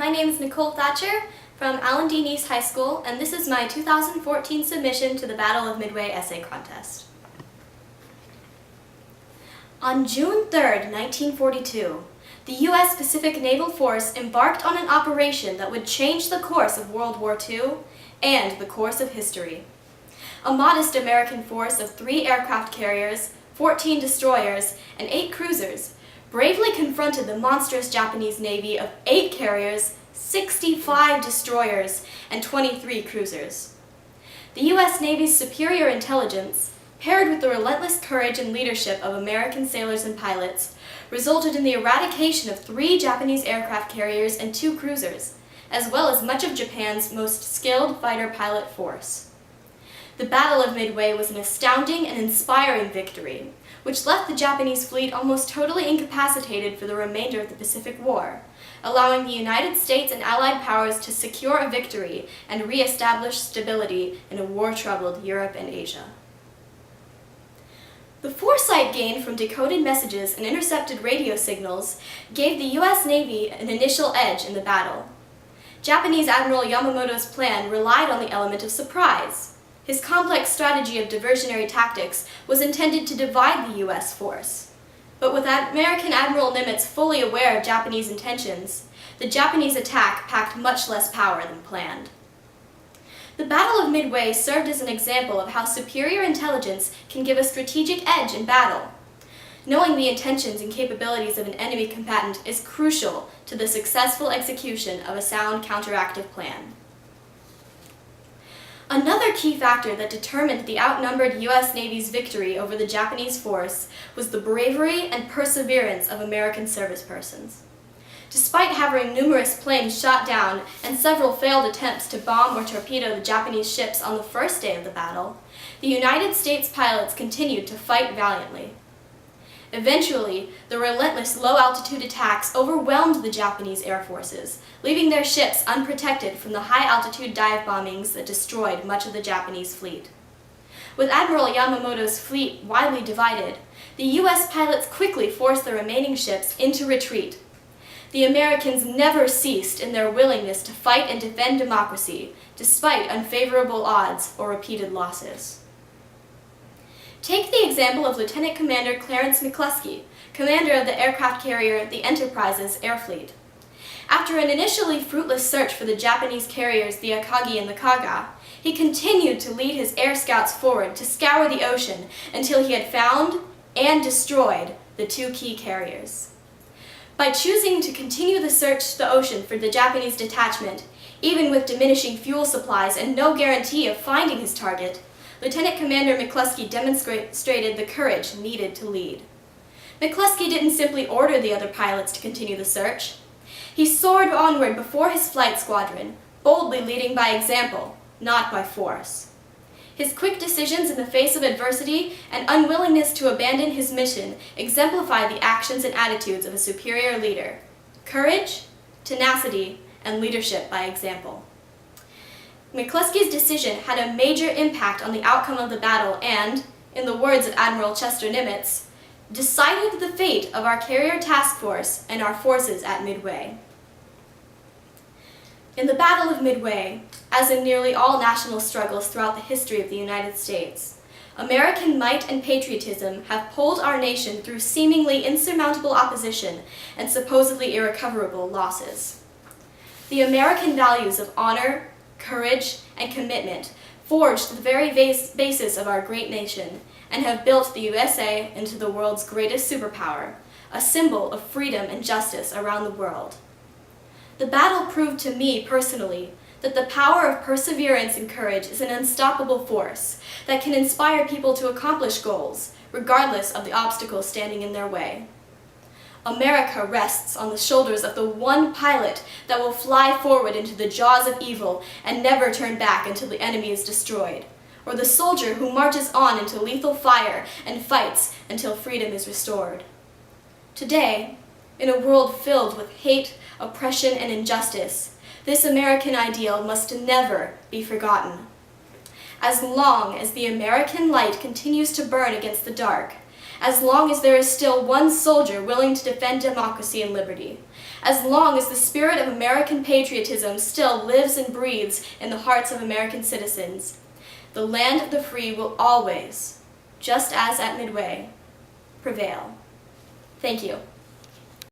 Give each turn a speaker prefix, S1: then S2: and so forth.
S1: my name is Nicole Thatcher from Nease High School, and this is my 2014 submission to the Battle of Midway essay contest. On June 3, 1942, the U.S. Pacific Naval Force embarked on an operation that would change the course of World War II and the course of history. A modest American force of 3 aircraft carriers, 14 destroyers, and 8 cruisers bravely confronted the monstrous Japanese Navy of 8 carriers, 65 destroyers, and 23 cruisers. The U.S. Navy's superior intelligence, paired with the relentless courage and leadership of American sailors and pilots, resulted in the eradication of 3 Japanese aircraft carriers and 2 cruisers, as well as much of Japan's most skilled fighter pilot force. The Battle of Midway was an astounding and inspiring victory, which left the Japanese fleet almost totally incapacitated for the remainder of the Pacific War, allowing the United States and Allied powers to secure a victory and re-establish stability in a war-troubled Europe and Asia. The foresight gained from decoded messages and intercepted radio signals gave the U.S. Navy an initial edge in the battle. Japanese Admiral Yamamoto's plan relied on the element of surprise. His complex strategy of diversionary tactics was intended to divide the U.S. force. But with American Admiral Nimitz fully aware of Japanese intentions, the Japanese attack packed much less power than planned. The Battle of Midway served as an example of how superior intelligence can give a strategic edge in battle. Knowing the intentions and capabilities of an enemy combatant is crucial to the successful execution of a sound counteractive plan. Another key factor that determined the outnumbered U.S. Navy's victory over the Japanese force was the bravery and perseverance of American service persons. Despite having numerous planes shot down and several failed attempts to bomb or torpedo the Japanese ships on the first day of the battle, the United States pilots continued to fight valiantly. Eventually, the relentless low-altitude attacks overwhelmed the Japanese air forces, leaving their ships unprotected from the high-altitude dive bombings that destroyed much of the Japanese fleet. With Admiral Yamamoto's fleet widely divided, the U.S. pilots quickly forced the remaining ships into retreat. The Americans never ceased in their willingness to fight and defend democracy, despite unfavorable odds or repeated losses. Take the example of Lieutenant Commander Clarence McCluskey, commander of the aircraft carrier the Enterprise's air fleet. After an initially fruitless search for the Japanese carriers the Akagi and the Kaga, he continued to lead his air scouts forward to scour the ocean until he had found and destroyed the 2 key carriers. By choosing to continue the search the ocean for the Japanese detachment, even with diminishing fuel supplies and no guarantee of finding his target, Lieutenant Commander McCluskey demonstrated the courage needed to lead. McCluskey didn't simply order the other pilots to continue the search. He soared onward before his flight squadron, boldly leading by example, not by force. His quick decisions in the face of adversity and unwillingness to abandon his mission exemplify the actions and attitudes of a superior leader: courage, tenacity, and leadership by example. McCluskey's decision had a major impact on the outcome of the battle and, in the words of Admiral Chester Nimitz, decided the fate of our carrier task force and our forces at Midway. In the Battle of Midway, as in nearly all national struggles throughout the history of the United States, American might and patriotism have pulled our nation through seemingly insurmountable opposition and supposedly irrecoverable losses. The American values of honor, courage, and commitment forged the very basis of our great nation and have built the USA into the world's greatest superpower, a symbol of freedom and justice around the world. The battle proved to me personally that the power of perseverance and courage is an unstoppable force that can inspire people to accomplish goals, regardless of the obstacles standing in their way. America rests on the shoulders of the one pilot that will fly forward into the jaws of evil and never turn back until the enemy is destroyed, or the soldier who marches on into lethal fire and fights until freedom is restored. Today, in a world filled with hate, oppression, and injustice, this American ideal must never be forgotten. As long as the American light continues to burn against the dark, as long as there is still one soldier willing to defend democracy and liberty, as long as the spirit of American patriotism still lives and breathes in the hearts of American citizens, the land of the free will always, just as at Midway, prevail. Thank you.